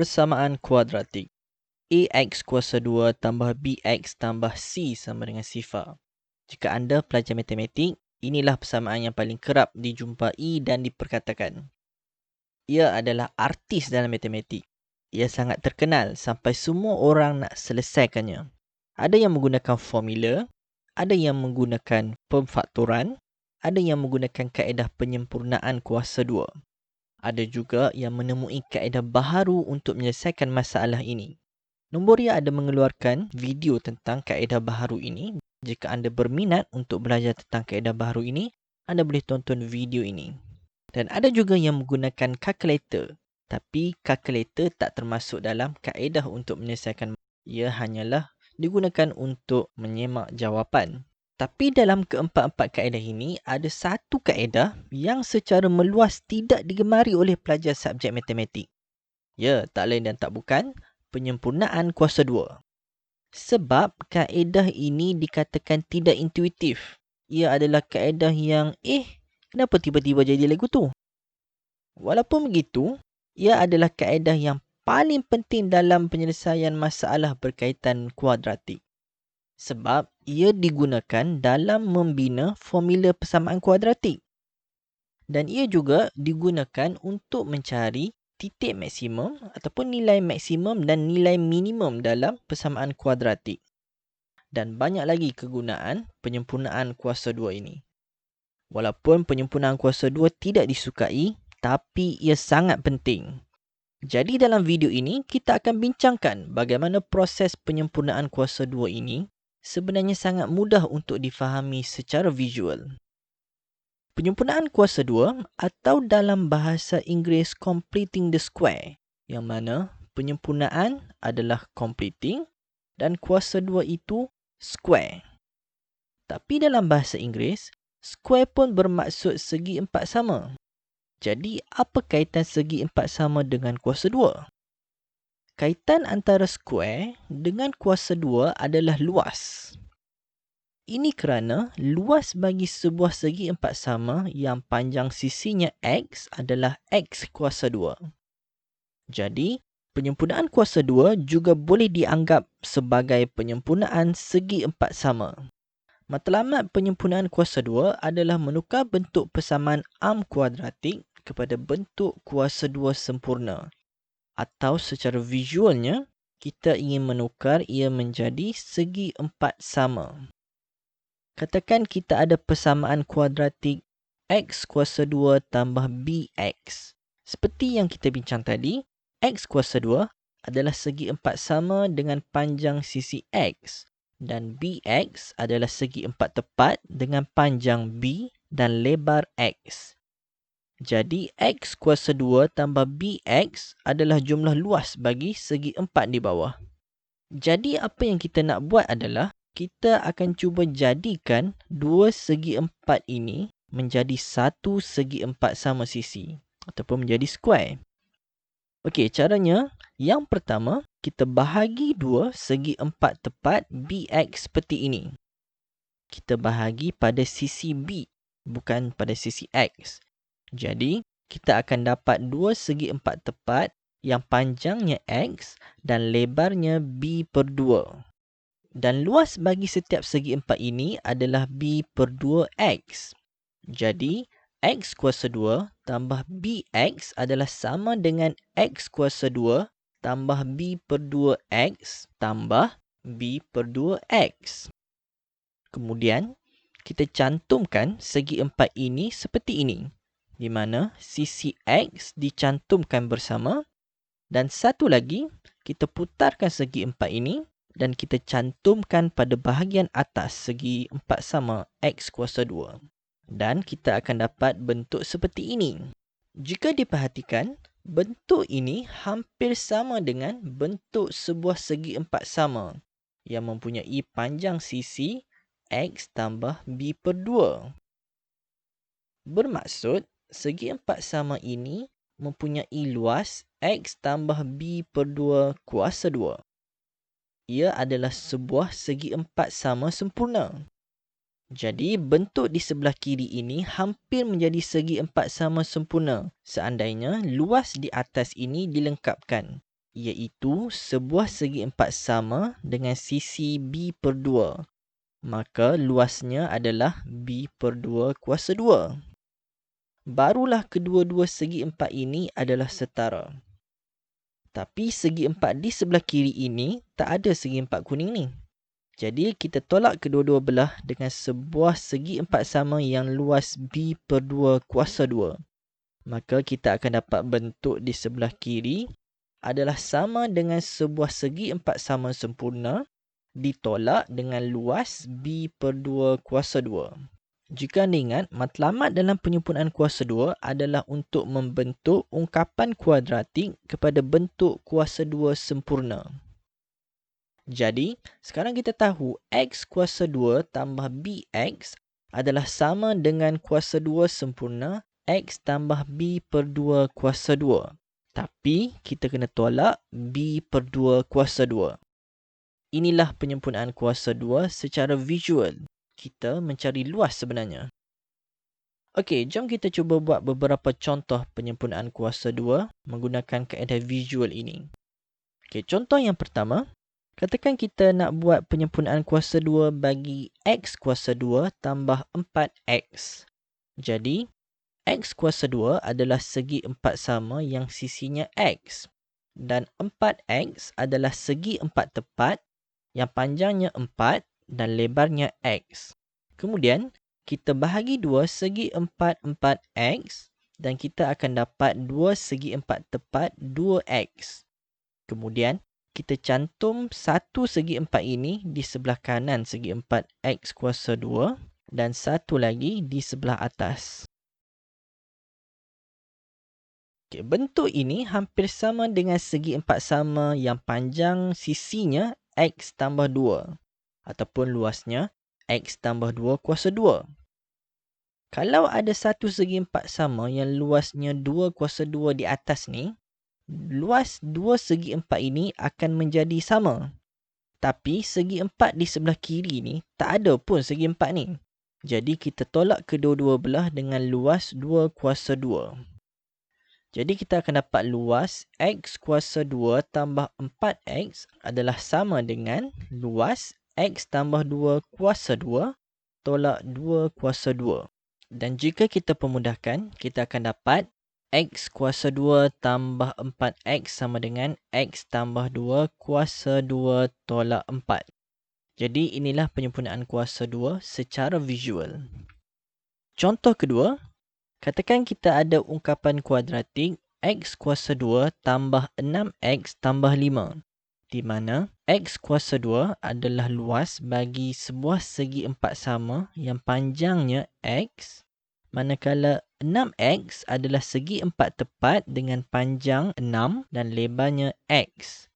Persamaan kuadratik. AX kuasa 2 tambah BX tambah C sama dengan sifar. Jika anda pelajar matematik, inilah persamaan yang paling kerap dijumpai dan diperkatakan. Ia adalah artis dalam matematik. Ia sangat terkenal sampai semua orang nak selesaikannya. Ada yang menggunakan formula, ada yang menggunakan pemfaktoran, ada yang menggunakan kaedah penyempurnaan kuasa 2. Ada juga yang menemui kaedah baharu untuk menyelesaikan masalah ini. Numburiah ada mengeluarkan video tentang kaedah baharu ini. Jika anda berminat untuk belajar tentang kaedah baharu ini, anda boleh tonton video ini. Dan ada juga yang menggunakan kalkulator. Tapi kalkulator tak termasuk dalam kaedah untuk menyelesaikan. Ia hanyalah digunakan untuk menyemak jawapan. Tapi dalam keempat-empat kaedah ini, ada satu kaedah yang secara meluas tidak digemari oleh pelajar subjek matematik. Ya, tak lain dan tak bukan, penyempurnaan kuasa 2. Sebab kaedah ini dikatakan tidak intuitif. Ia adalah kaedah yang, kenapa tiba-tiba jadi lagu tu? Walaupun begitu, ia adalah kaedah yang paling penting dalam penyelesaian masalah berkaitan kuadratik. Sebab ia digunakan dalam membina formula persamaan kuadratik. Dan ia juga digunakan untuk mencari titik maksimum ataupun nilai maksimum dan nilai minimum dalam persamaan kuadratik. Dan banyak lagi kegunaan penyempurnaan kuasa 2 ini. Walaupun penyempurnaan kuasa 2 tidak disukai, tapi ia sangat penting. Jadi dalam video ini, kita akan bincangkan bagaimana proses penyempurnaan kuasa 2 ini sebenarnya sangat mudah untuk difahami secara visual. Penyempurnaan kuasa 2 atau dalam bahasa Inggeris completing the square, yang mana penyempurnaan adalah completing dan kuasa 2 itu square. Tapi dalam bahasa Inggeris, square pun bermaksud segi empat sama. Jadi, apa kaitan segi empat sama dengan kuasa 2? Kaitan antara square dengan kuasa 2 adalah luas. Ini kerana luas bagi sebuah segi empat sama yang panjang sisinya X adalah X kuasa 2. Jadi, penyempurnaan kuasa 2 juga boleh dianggap sebagai penyempurnaan segi empat sama. Matlamat penyempurnaan kuasa 2 adalah menukar bentuk persamaan arm kuadratik kepada bentuk kuasa 2 sempurna. Atau secara visualnya, kita ingin menukar ia menjadi segi empat sama. Katakan kita ada persamaan kuadratik X kuasa 2 tambah BX. Seperti yang kita bincang tadi, X kuasa 2 adalah segi empat sama dengan panjang sisi X. Dan BX adalah segi empat tepat dengan panjang B dan lebar X. Jadi, X kuasa 2 tambah BX adalah jumlah luas bagi segi empat di bawah. Jadi, apa yang kita nak buat adalah, kita akan cuba jadikan dua segi empat ini menjadi satu segi empat sama sisi. Ataupun menjadi square. Okey, caranya, yang pertama, kita bahagi dua segi empat tepat BX seperti ini. Kita bahagi pada sisi B, bukan pada sisi X. Jadi, kita akan dapat dua segi empat tepat yang panjangnya X dan lebarnya B per 2. Dan luas bagi setiap segi empat ini adalah B per 2X. Jadi, X kuasa 2 tambah BX adalah sama dengan X kuasa 2 tambah B per 2X tambah B per 2X. Kemudian, kita cantumkan segi empat ini seperti ini. Di mana sisi X dicantumkan bersama dan satu lagi kita putarkan segi empat ini dan kita cantumkan pada bahagian atas segi empat sama X kuasa 2 dan kita akan dapat bentuk seperti ini. Jika diperhatikan, bentuk ini hampir sama dengan bentuk sebuah segi empat sama yang mempunyai panjang sisi X tambah B per 2. Bermaksud, segi empat sama ini mempunyai luas X tambah B per 2 kuasa 2. Ia adalah sebuah segi empat sama sempurna. Jadi, bentuk di sebelah kiri ini hampir menjadi segi empat sama sempurna seandainya luas di atas ini dilengkapkan. iaitu sebuah segi empat sama dengan sisi B/2. Maka luasnya adalah B/2 kuasa 2. Barulah kedua-dua segi empat ini adalah setara. Tapi segi empat di sebelah kiri ini tak ada segi empat kuning ni. Jadi kita tolak kedua-dua belah dengan sebuah segi empat sama yang luas B/2 kuasa 2. Maka kita akan dapat bentuk di sebelah kiri adalah sama dengan sebuah segi empat sama sempurna ditolak dengan luas B/2 kuasa 2. Jika anda ingat, matlamat dalam penyempurnaan kuasa 2 adalah untuk membentuk ungkapan kuadratik kepada bentuk kuasa 2 sempurna. Jadi, sekarang kita tahu X kuasa 2 tambah BX adalah sama dengan kuasa 2 sempurna X tambah B/2 kuasa 2. Tapi, kita kena tolak B/2 kuasa 2. Inilah penyempurnaan kuasa 2 secara visual. Kita mencari luas sebenarnya. Okey, jom kita cuba buat beberapa contoh penyempurnaan kuasa 2 menggunakan kaedah visual ini. Okey, contoh yang pertama. Katakan kita nak buat penyempurnaan kuasa 2 bagi X kuasa 2 tambah 4X. Jadi, X kuasa 2 adalah segi empat sama yang sisinya X. Dan 4X adalah segi empat tepat yang panjangnya 4 dan lebarnya X. Kemudian, kita bahagi 2 segi empat 4X dan kita akan dapat 2 segi empat tepat 2X. Kemudian, kita cantum satu segi empat ini di sebelah kanan segi empat X kuasa 2 dan satu lagi di sebelah atas. Okay, bentuk ini hampir sama dengan segi empat sama yang panjang sisinya X tambah 2 ataupun luasnya X tambah 2 kuasa 2. Kalau ada satu segi empat sama yang luasnya 2 kuasa 2 di atas ni, luas dua segi empat ini akan menjadi sama. Tapi segi empat di sebelah kiri ni tak ada pun segi empat ni. Jadi kita tolak kedua-dua belah dengan luas 2 kuasa 2. Jadi kita akan dapat luas X kuasa 2 tambah 4X adalah sama dengan luas X tambah 2 kuasa 2 tolak 2 kuasa 2. Dan jika kita pemudahkan, kita akan dapat X kuasa 2 tambah 4X sama dengan X tambah 2 kuasa 2 tolak 4. Jadi inilah penyempurnaan kuasa 2 secara visual. Contoh kedua, katakan kita ada ungkapan kuadratik X kuasa 2 tambah 6X tambah 5. Di mana X kuasa 2 adalah luas bagi sebuah segi empat sama yang panjangnya X. Manakala 6X adalah segi empat tepat dengan panjang 6 dan lebarnya X.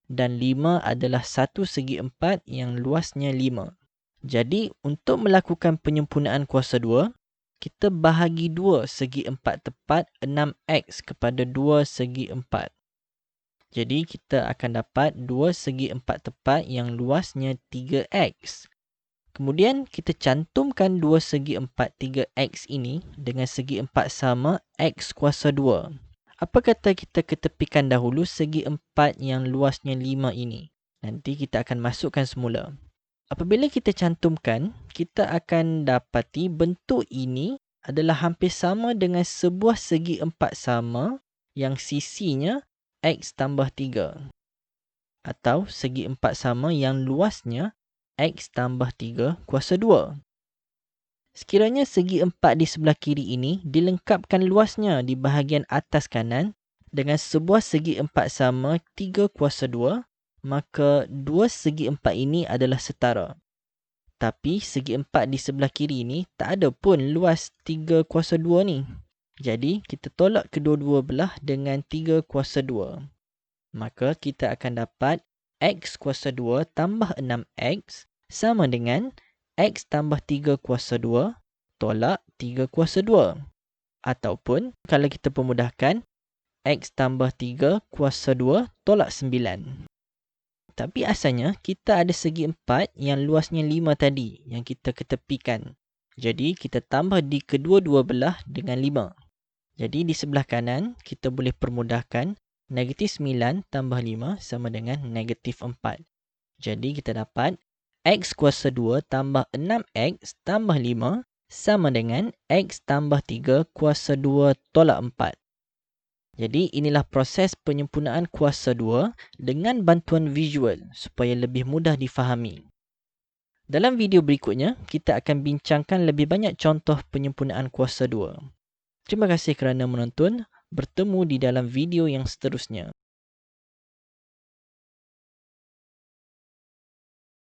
Dan 5 adalah satu segi empat yang luasnya 5. Jadi, untuk melakukan penyempurnaan kuasa 2, kita bahagi 2 segi empat tepat 6X kepada 2 segi empat. Jadi, kita akan dapat 2 segi empat tepat yang luasnya 3X. Kemudian kita cantumkan 2 segi empat 3X ini dengan segi empat sama X kuasa 2. Apa kata kita ketepikan dahulu segi empat yang luasnya 5 ini. Nanti kita akan masukkan semula. Apabila kita cantumkan, kita akan dapati bentuk ini adalah hampir sama dengan sebuah segi empat sama yang sisinya X tambah 3. Atau segi empat sama yang luasnya X tambah 3 kuasa 2. Sekiranya segi empat di sebelah kiri ini dilengkapkan luasnya di bahagian atas kanan dengan sebuah segi empat sama 3 kuasa 2, maka dua segi empat ini adalah setara. Tapi segi empat di sebelah kiri ini tak ada pun luas 3 kuasa 2 ni. Jadi kita tolak kedua-dua belah dengan 3 kuasa 2. Maka kita akan dapat X kuasa 2 tambah 6X sama dengan X tambah 3 kuasa 2 tolak 3 kuasa 2. Ataupun kalau kita pemudahkan, X tambah 3 kuasa 2 tolak 9. Tapi asalnya kita ada segi empat yang luasnya 5 tadi yang kita ketepikan. Jadi kita tambah di kedua-dua belah dengan 5. Jadi di sebelah kanan kita boleh permudahkan Negatif 9 tambah 5 sama dengan negatif 4. Jadi kita dapat X kuasa 2 tambah 6X tambah 5 sama dengan X tambah 3 kuasa 2 tolak 4. Jadi inilah proses penyempurnaan kuasa 2 dengan bantuan visual supaya lebih mudah difahami. Dalam video berikutnya, kita akan bincangkan lebih banyak contoh penyempurnaan kuasa 2. Terima kasih kerana menonton. Bertemu di dalam video yang seterusnya.